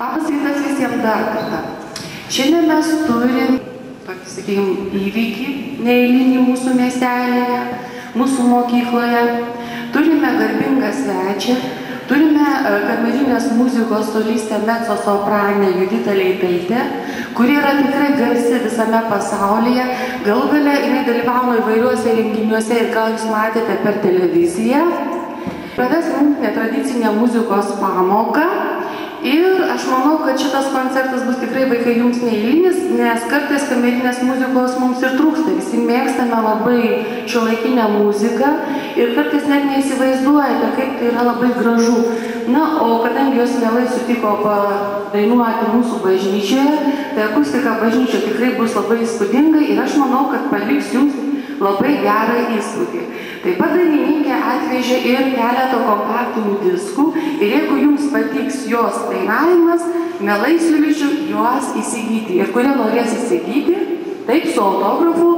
Labas rytas visiems dar kartą. Šiandien mes turim, sakykime, įvykį neeilinį mūsų miestelėje, mūsų mokykloje. Turime garbingą svečią, turime kamerinės muzikos solistę mezzo-sopranę Juditą Leitaitę, kuri yra tikrai garsi visame pasaulyje. Galų gale jinai dalyvavo įvairiuose renginiuose ir gal jūs matėte per televiziją. Praves mums netradicinę muzikos pamoką. Ir aš manau, kad šitas koncertas bus tikrai vaikai jums neeilinis, nes kartais kamerinės muzikos mums ir trūksta. Visi mėgstame labai šiuolaikinę muziką ir kartais net neįsivaizduojate, kaip tai yra labai gražu. Na, o kadangi jos mielai sutiko dainuoti mūsų bažnyčioje, tai akustika bažnyčioje tikrai bus labai įspūdinga ir aš manau, kad paliks jums labai gerą įspūdį. Taip pat dainininkė atvežė ir keletą kompaktinių diskų ir jeigu jums patiks jos dainavimas, mielai siūlyčiau juos įsigyti. Ir kurie norės įsigyti, taip, su autografu,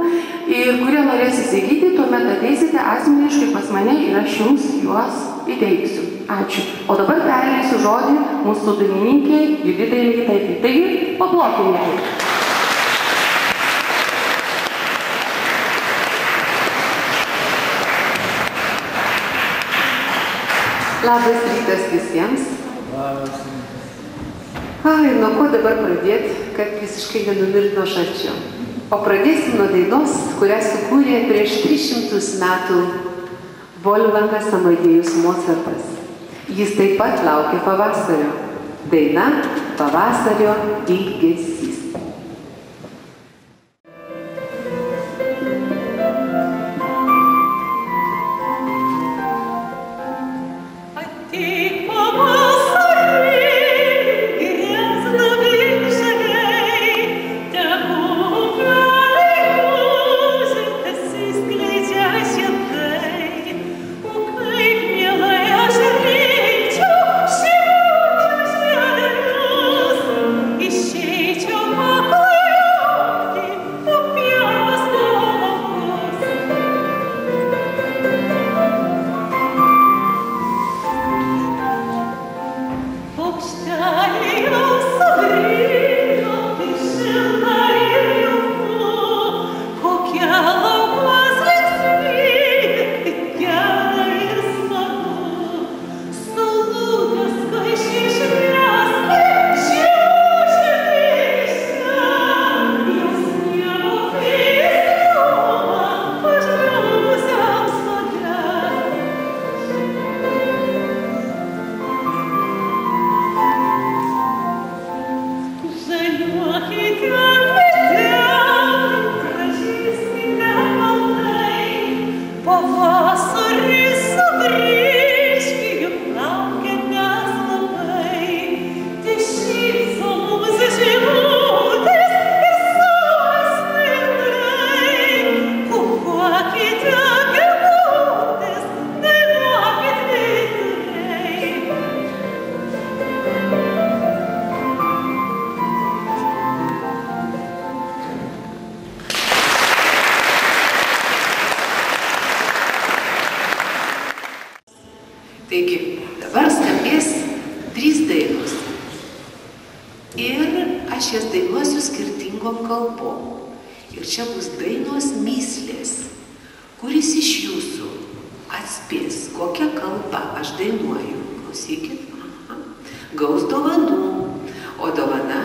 ir kurie norės įsigyti, tuomet ateisite asmeniškai pas mane ir aš jums juos įteiksiu. Ačiū. O dabar perleisiu žodį mūsų dainininkei Juditai Leitaitei. Taigi, paplokime. Labas rytas visiems. Ai, nuo ko dabar pradėti, kad visiškai nenumirt nuo šalčio. O pradėsim nuo dainos, kurią sukūrė prieš 300 metų Wolfgangas Amadėjus Mocartas. Jis taip pat laukė pavasario. Daina Pavasario ilgesys. Taigi, dabar skambės 3 dainos. Ir aš jas dainuosiu skirtingom kalbom. Ir čia bus dainos mįslės. Kuris iš jūsų atspės, kokią kalbą aš dainuoju? Klausykit. Gaus dovanų. O dovana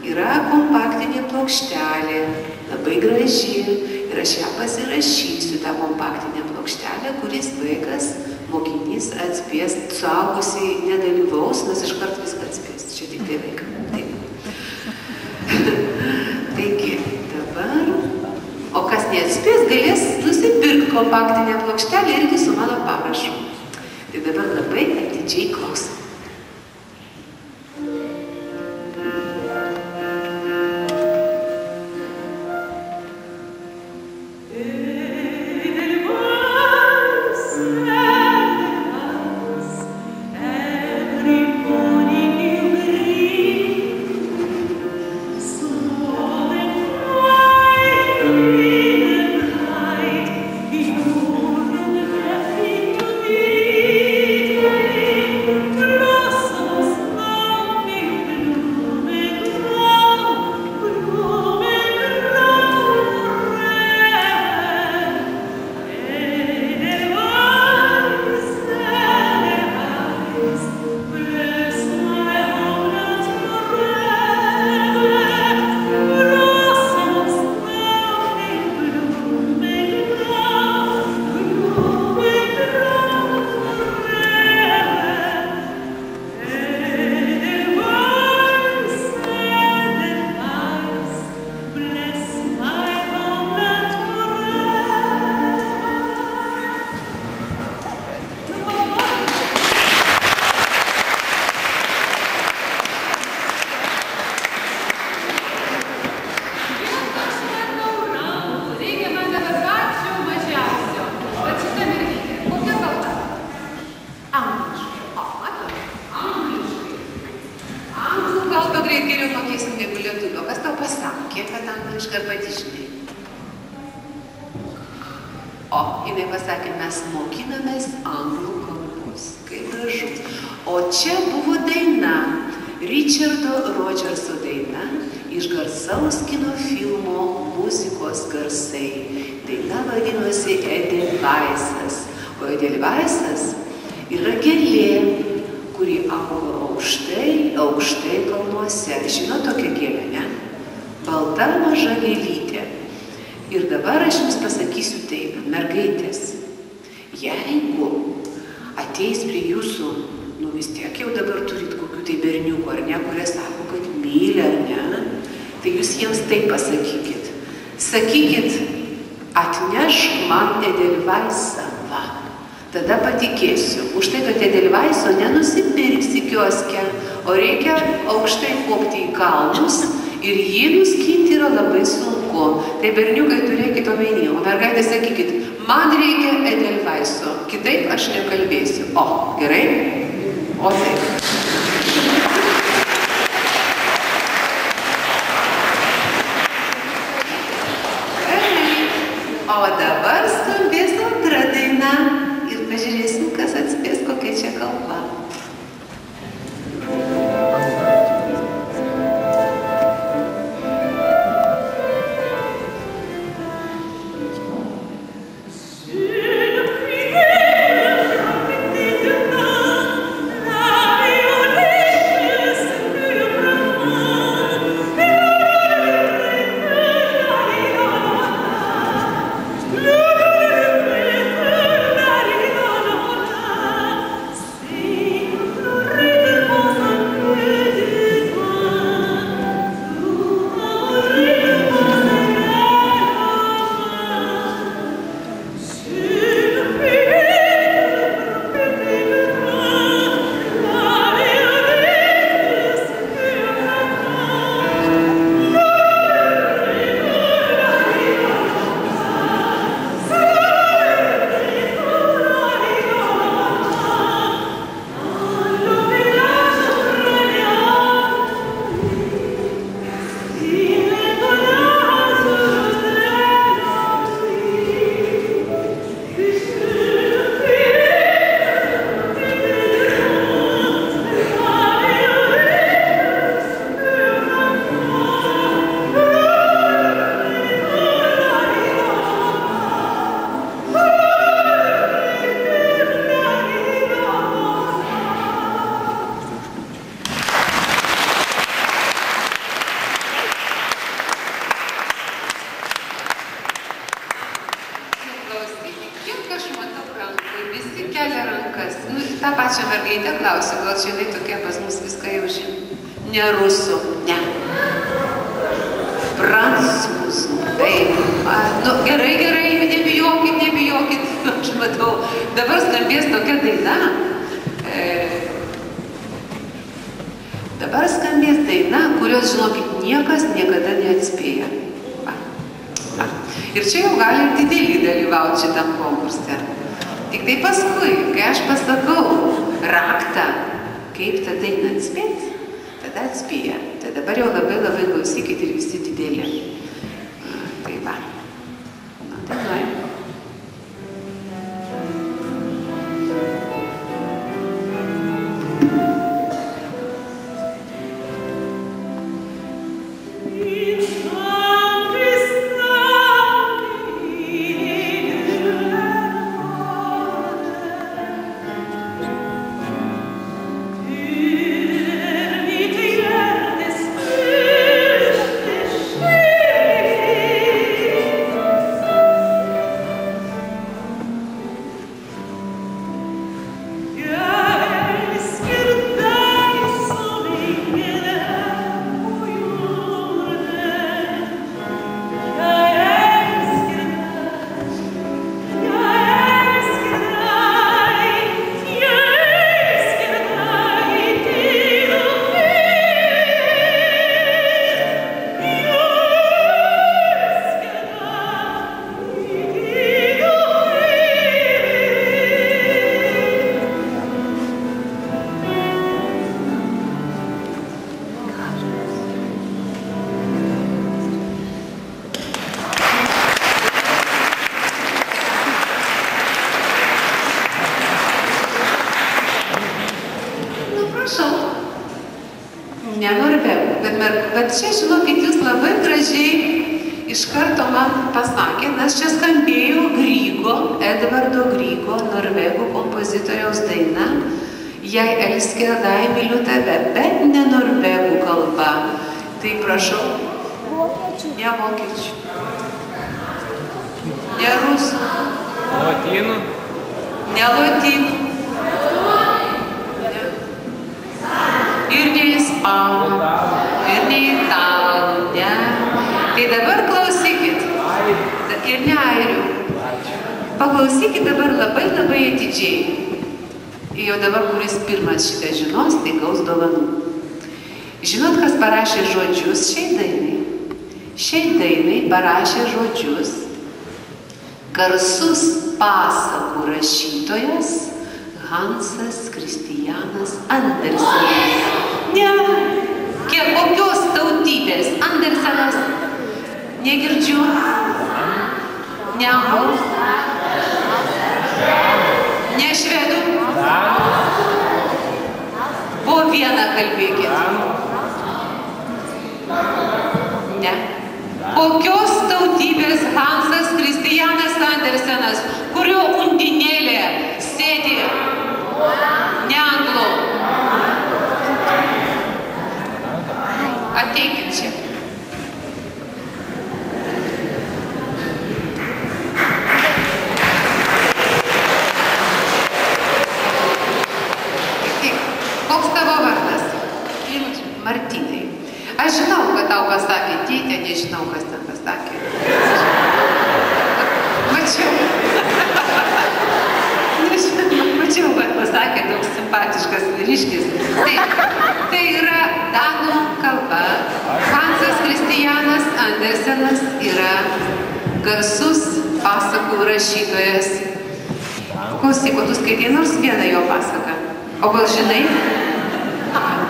yra kompaktinė plokštelė, labai graži. Ir aš ją pasirašysiu, tą kompaktinę plokštelę, kuris vaikas, mokinys atspės, suaugusiai nedalyvaus, nes iškart viską atspės. Čia tik tai vaiką. Taip. Taigi, dabar. O kas neatspės, galės nusipirkti kompaktinę plokštelę irgi su mano parašu. Tai dabar labai atidžiai klausom. Thank you. angliai geriau mokėsim negu lietuvių. Kas tau pasakė, kad angliškai ar pati žinai? O, jinai pasakė, mes mokinamės anglų kalbos. Kaip gražu. O čia buvo daina, Richardo Rodžerso daina, iš garsaus kino filmo Muzikos garsai. Daina vadinosi Edelweisas. O Edelweisas yra gėlė, kuri augo aukštai, aukštai kalnuose. Žinot tokią gėlę, ne? Balta maža gėlytė. Ir dabar aš jums pasakysiu taip, mergaitės, jeigu ateis prie jūsų, nu vis tiek jau dabar turit kokių tai berniukų, ar ne, kurie sako, kad myli, ar ne, tai jūs jiems taip pasakykit. Sakykit, atnešk man Edelweisą, va. Tada patikėsiu. Už tai, kad Edelweiso nenusipirksi kioske, o reikia aukštai kopti į kalnus ir jį nuskinti yra labai sunku. Tai berniukai turėkit omeny, o mergaitė sakykit, man reikia Edelweiso, kitaip aš nekalbėsiu. O, gerai? O taip. O dabar skambės antra daina. Pažiūrėsim, kas atspės, kokia čia kalba. tą pačią mergaitę klausiu, gal šiandien tokia pas mus viską jau žino. Ne rusų, ne. Prancūzų, taip. Nu, gerai, nebijokit, nebijokit, aš matau. Dabar skambės tokia daina. Dabar skambės daina, kurios, žinokit, niekas niekada neatspėja. Ir čia jau gali ir didelį dalyvauti šitam konkurse. Tik tai paskui, kai aš pasakau raktą, kaip tą dainą atspėti, tada atspėja. Tai dabar jau labai klausykit ir visi didelį. Tai va. Na, tai va. prašau. Ne norvegų, bet čia, žinokit, jūs labai gražiai iš karto man pasakė, nes čia skambėjo Grygo, Edvardo Grygo, norvegų kompozitoriaus daina, Jei elskė dai myliu tave, bet ne norvegų kalba. Tai prašau, ne vokiečių, ne rusų, Lotynų, ne lotynų, ir ne ispanų, ir ne italų, ne. Tai dabar klausykit, ir ne airių. Paklausykit dabar labai atidžiai. Ir jau dabar, kuris pirmas šitą žinos, tai gaus dovanų. Žinot, kas parašė žodžius šiai dainai? Šiai dainai parašė žodžius garsus pasakų rašytojas Hansas Kristianas Andersenas. Ne, kokios tautybės? Andersenas? Negirdžiu. Ne anglų. Ne švedų. Po vieną kalbėkit. Ne. Kokios tautybės Hansas Kristianas Andersenas, kurio undinėlė sėdi? Ne anglų. Ateikit čia. Koks tavo vardas? Martynai. Aš žinau, kad tau pasakė tėtė, nežinau, kas ten pasakė. Mačiau. Mačiau, kad pasakė toks simpatiškas vyriškis. Tai yra danų kalba. Hansas Kristianas Andersenas yra garsus pasakų rašytojas. Klausyk, o tu skaitai nors vieną jo pasaką? O gal žinai?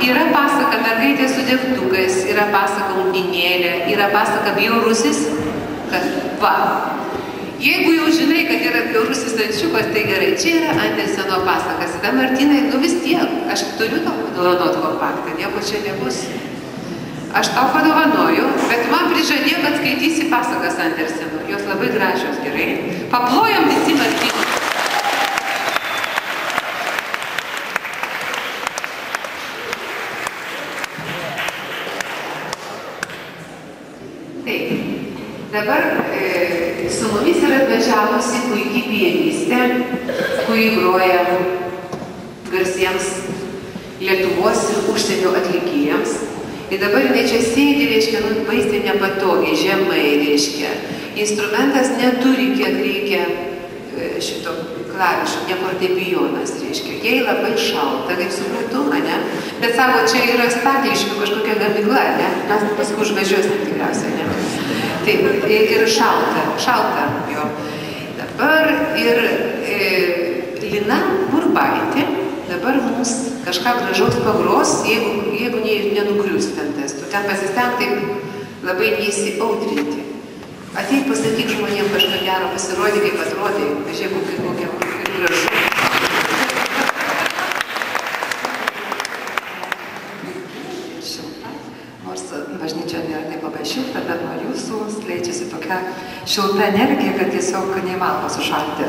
Yra pasaka mergaitė su degtukais, yra pasaka undinėlė, yra pasaka bjaurusis. Va. Jeigu jau žinai, kad yra bjaurusis ančiukas, tai gerai. Čia yra Anderseno pasakas. Bet Martynai, nu vis tiek, aš turiu tau padovanot kompaktą, nieko čia nebus. Aš tau padovanoju, bet man prižadėjo, kad skaitysi pasakas Anderseno. Jos labai gražios, gerai. Paplojam visi Martynai. Dabar su mumis yra atvažiavusi puikiai pianistė, kuri groja garsiems Lietuvos ir užsienio atlikėjams. Ir dabar jinai čia sėdi, reiškia, nu, baisiai nepatogiai, žemai, reiškia. Instrumentas neturi, kiek reikia šito klavišo, ne fortepijonas, reiškia. Jai labai šalta, kaip suprantu, ne? Bet savo, čia yra Statiškių kažkokia gamykla, ne? Mes paskui užvažiuosim tikriausiai, ne? Taip, ir šalta jo. Dabar ir Lina Burbaitė dabar mums kažką gražaus pagros, jeigu nenugrius ten tas. Tu ten pasisteng taip labai neįsiaudrinti. Ateik pasakyk žmonėm kažką gero, pasirodė, kaip atrodė, žiūrėk, kokia gražu. Bažnyčia nėra taip labai šilta, bet nuo jūsų skleidžiasi tokia šilta energija, kad tiesiog neįmanoma sušalti.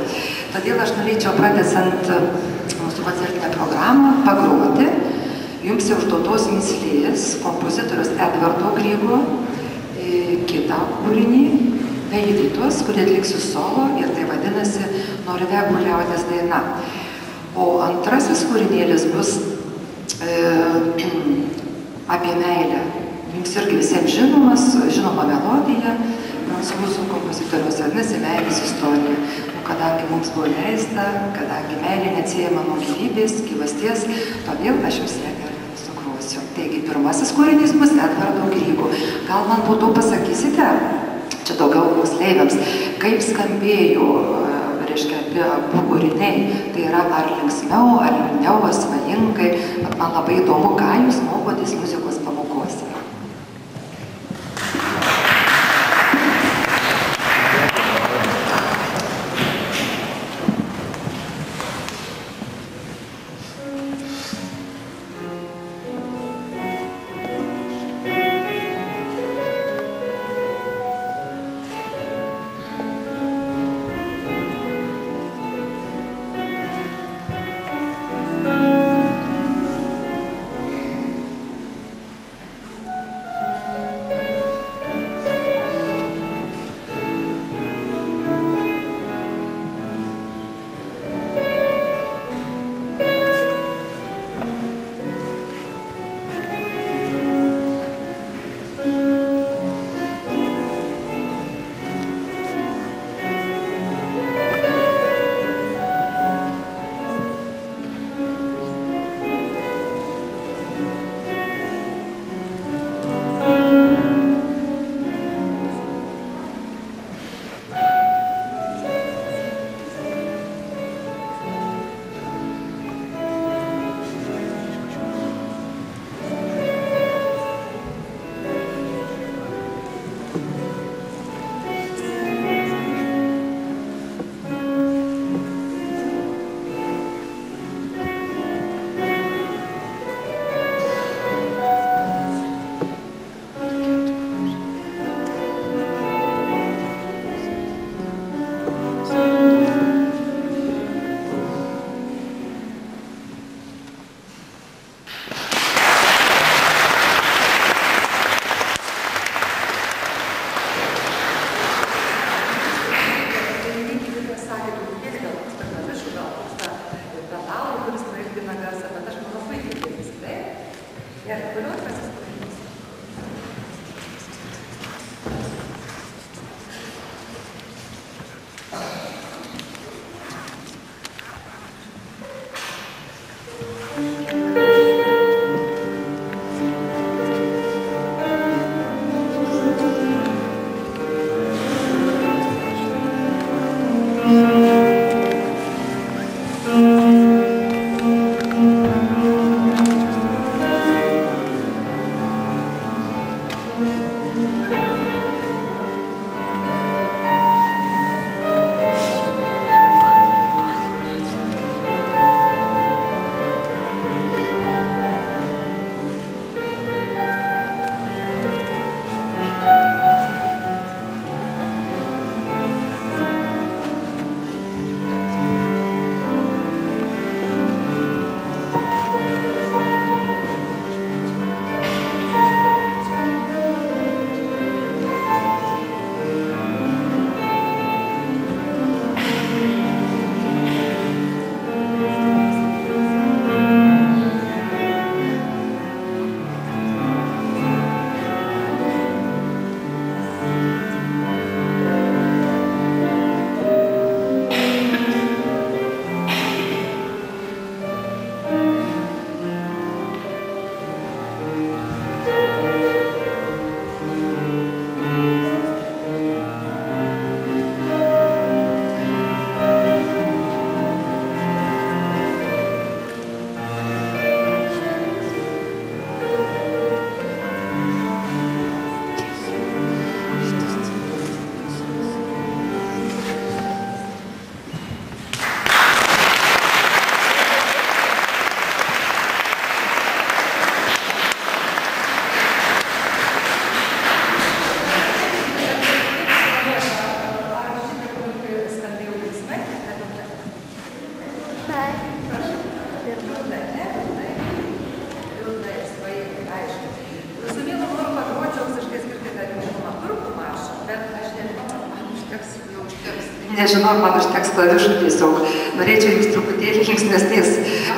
Todėl aš norėčiau, pratęsiant mūsų koncertinę programą, pagroti jums jau užduotos mįslės kompozitorius Edvardo Grygo kitą kūrinį, Veidytos, kurį atliksiu solo ir tai vadinasi Norvegų liaudies daina. O antrasis kūrinėlis bus apie meilę. Jums irgi visiems žinoma melodija, prancūzų kompozitoriaus vadinasi meilės istorija. O kadangi mums buvo leista, kadangi meilė neatsiejama nuo gyvybės, gyvasties, todėl aš jums ją ir sugrosiu. Taigi, pirmasis kūrinys bus Edvardo Grygo. Gal man po to pasakysite, čia daugiau moksleiviams, kaip skambėjo, reiškia, apie abu kūriniai. Tai yra ar linksmiau, ar liūdniau, ar svajingai. Man labai įdomu, ką jūs mokotės muzikos pamokose. Nežinau, man užteks klavišų tiesiog. Norėčiau jums truputėlį linksmesnės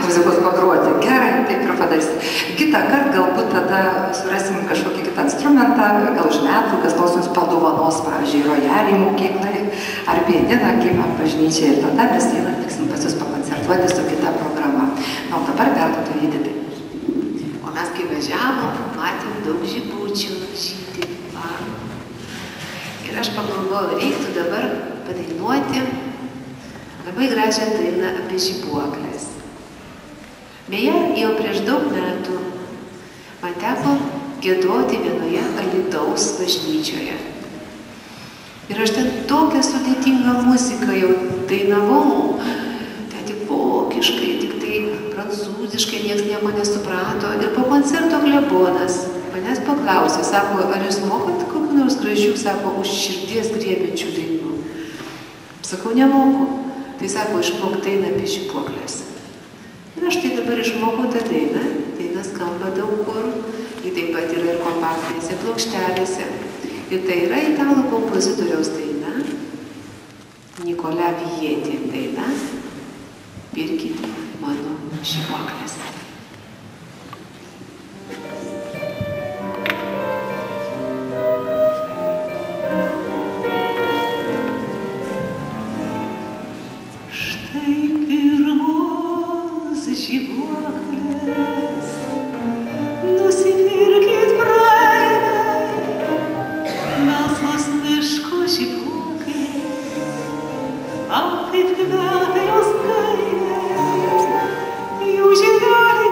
muzikos pagroti. Gerai, taip ir padarysim. Kitą kartą galbūt tada surasim kažkokį kitą instrumentą, gal už metų, kas nors jums padovanos, pavyzdžiui, rojalį mokyklai ar pianiną, kaip man bažnyčia. Ir tada mes vėl atvyksim pas jūs pakoncertuoti su kita programa. Na, o dabar perduodu Editai. O mes kai važiavom, matėm daug žibučių žydi. Ir aš pagalvojau, reiktų dabar padainuoti labai gražią dainą apie žibuokles. Beje, jau prieš daug metų man teko giedoti vienoje Alytaus bažnyčioje. Ir aš ten tokią sudėtingą muziką jau dainavau, ten tik vokiškai, tik tai prancūziškai, nieks nieko nesuprato. Ir po koncerto klebonas manęs paklausė, sako, ar jūs mokat kokių nors gražių, sako, už širdies griebiančių dainų? Sakau, nemoku. Tai sako, išmok dainą apie žibuokles. Ir aš tai dabar išmokau tą dainą. Daina skamba daug kur. Ji taip pat yra ir kompaktinėse plokštelėse. Ir tai yra italų kompozitoriaus daina. Nicola Vieti daina. Pirkite mano žibuokles. Ach, kaip kvepia jos kailiai, jų žiedeliai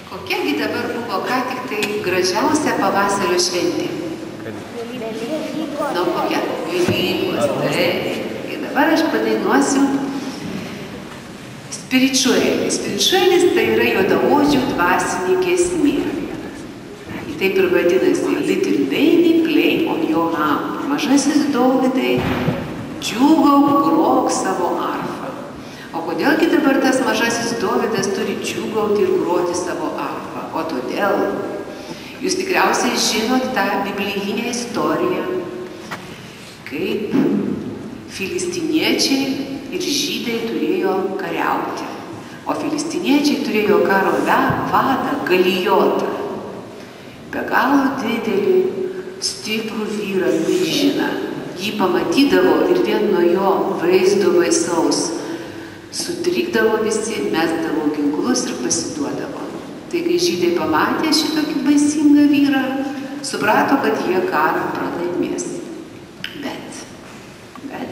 Kokiagi dabar buvo ką tik tai gražiausia pavasario šventė? Nu, kokia? Velykos, taip. Ir dabar aš padainuosiu Spirituelis. Spirituelis tai yra juodaodžių dvasinė giesmė. Taip ir vadinasi Little Baby Play on Your Harp. Mažasis Dovydai, džiūgauk, grok savo arfą. O kodėlgi dabar tas mažasis Dovydas turi džiūgauti ir groti savo arfą? O todėl, jūs tikriausiai žinot tą biblijinę istoriją, kaip filistiniečiai ir žydai turėjo kariauti. O filistiniečiai turėjo karo vadą Galijotą. Be galo didelį, stiprų vyrą, milžiną. Jį pamatydavo ir vien nuo jo vaizdo baisaus sutrikdavo visi, mesdavo ginklus ir pasiduodavo. Tai kai žydai pamatė šitokį baisingą vyrą, suprato, kad jie karą pralaimės.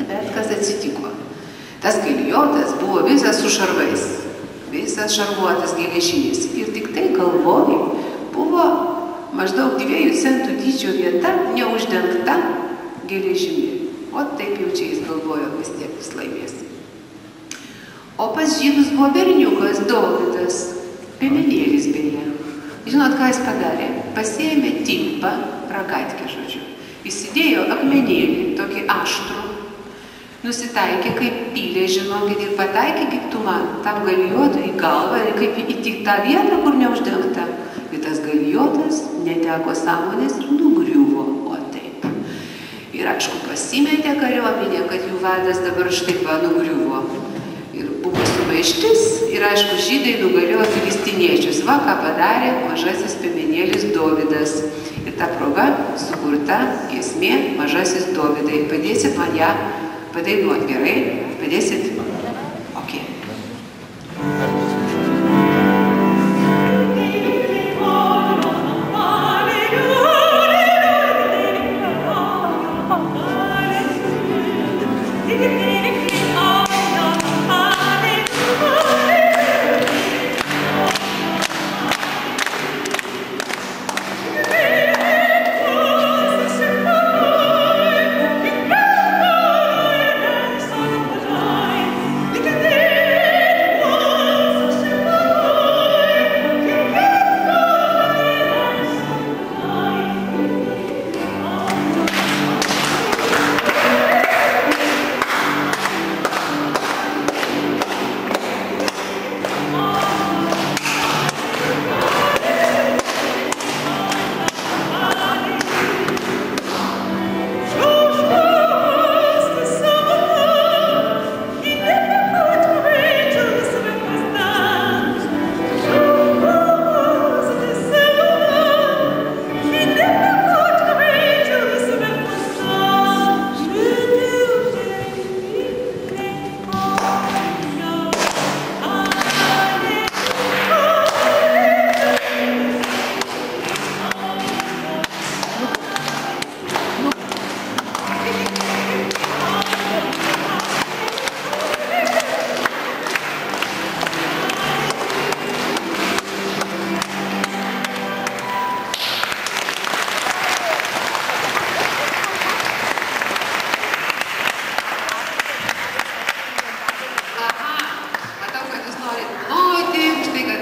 Bet kas atsitiko? Tas Galijotas buvo visas su šarvais, visas šarvuotas geležinis ir tik tai galvoj buvo maždaug 2 centų dydžio vieta neuždengta geležimi. O taip jau čia jis galvojo, vis tiek vis laimės. O pas žydus buvo berniukas Dovydas, piemenėlis beje. Žinot, ką jis padarė? Pasiėmė timpą, ragatkį žodžiu. Įsidėjo akmenėlį, tokį aštrų, nusitaikė kaip pylė, žinokit, ir pataikė kaip tu man, tam Galijotui į galvą ir kaip į tik tą vietą, kur neuždengta. Ir tas Galijotas neteko sąmonės ir nugriuvo, o taip. Ir aišku, pasimetė kariuomenė, kad jų vadas dabar štai va nugriuvo. Ir buvo sumaištis ir aišku, žydai nugalėjo filistiniečius. Va, ką padarė mažasis piemenėlis Dovydas. Ir ta proga sukurta giesmė Mažasis Dovydai. Padėsit man ją padainuot, gerai? Padėsit? Ok.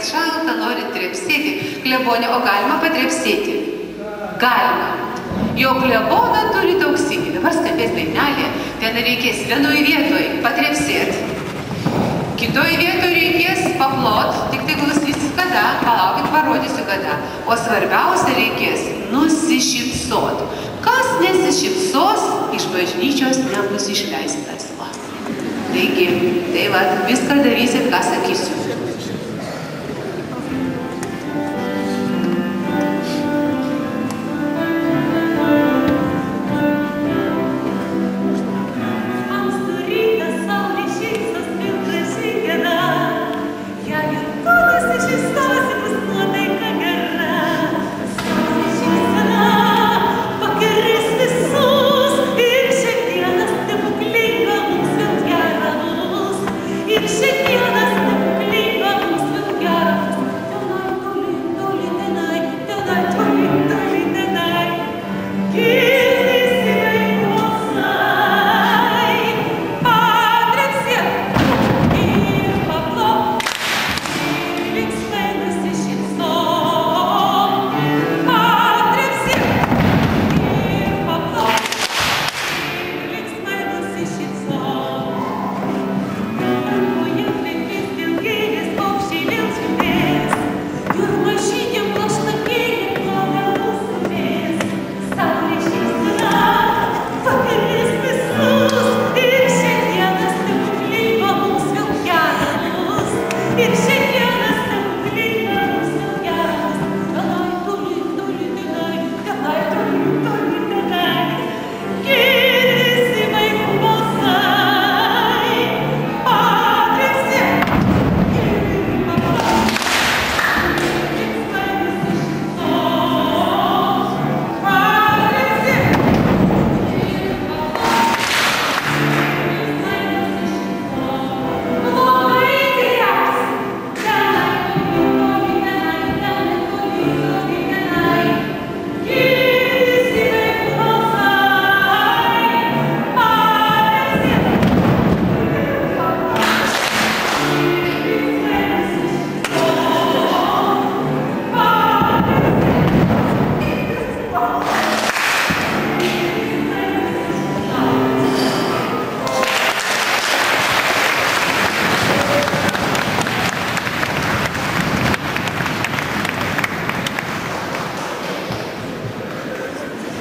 Šalta, norit trepsėti. Klebonė, o galima patrepsėti? Galima. jo kleboną turit auksinį. Dabar skambės dainelė, ten reikės vienoj vietoj patrepsėt, kitoj vietoj reikės paplot, tik tai klausysit kada, palaukit, parodysiu kada. O svarbiausia reikės nusišypsot. Kas nesišypsos, iš bažnyčios nebus išleistas. Taigi, tai va, viską darysit, ką sakysiu.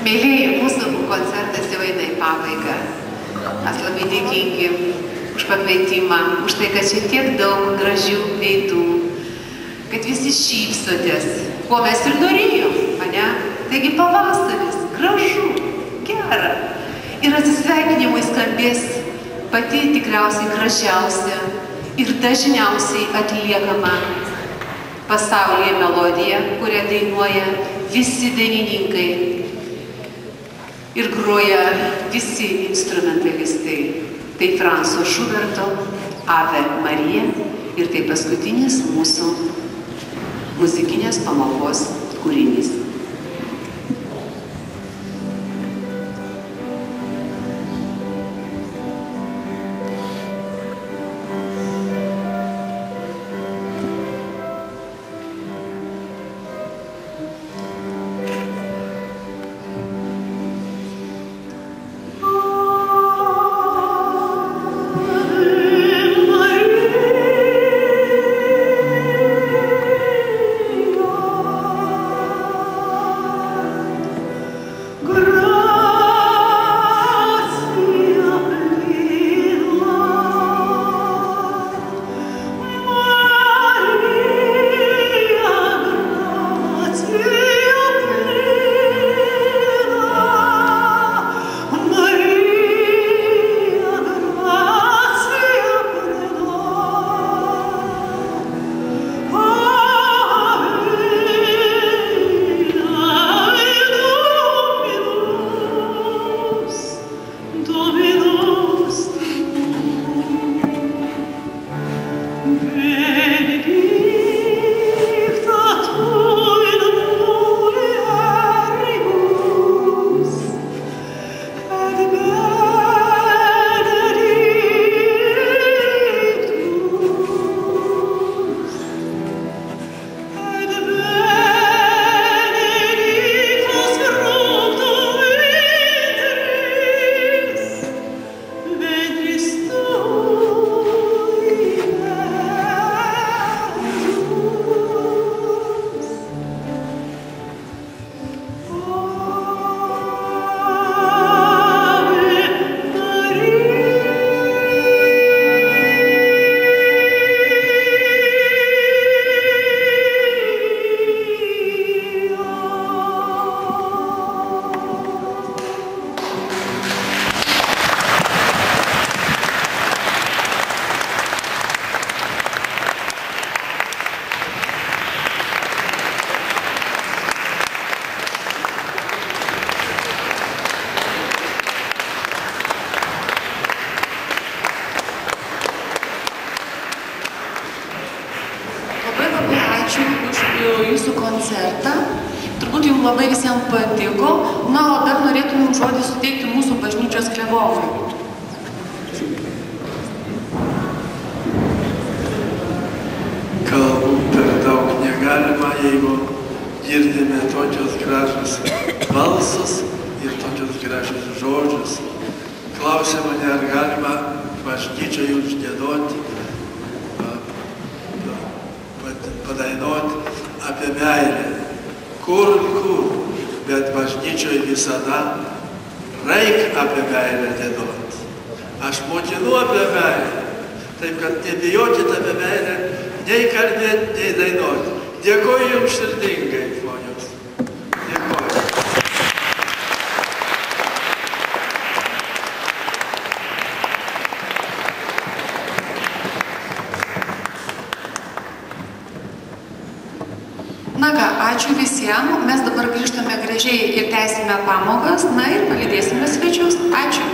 Mėlėjai, mūsų koncertas jau eina į pabaigą. Mes labai dėkingi už pakvietimą, už tai, kad čia tiek daug gražių veidų, kad visi šypsotės, ko mes ir norėjom, ane? Taigi pavasaris, gražu, gera. Ir atsisveikinimui skambės pati tikriausiai gražiausia ir dažniausiai atliekama pasaulyje melodija, kurią dainuoja visi dainininkai ir groja visi instrumentalistai. Tai Franco Šuberto Ave Marija ir tai paskutinis mūsų muzikinės pamokos kūrinys. koncertą. Turbūt jums labai visiems patiko. Na, o dar norėtumėm žodį suteikti mūsų bažnyčios klebonui. Kalbų per daug negalima, jeigu girdime tokius gražus balsus ir tokius gražus žodžius. Klausė mane, ar galima bažnyčioje užgiedoti, padainuoti apie meilę. Kur, bet bažnyčioje visada reik apie meilę dėdoti. Aš mokinu apie meilę, taip kad nebijokite apie meilę, nei kalbėti, nei dainuoti. Dėkoju jums širdingai, žmonės. Dėkoju. Na ką, ačiū visiems. Mes dabar grįžtame gražiai ir tęsime pamokas. Na ir palydėsime svečius. Ačiū.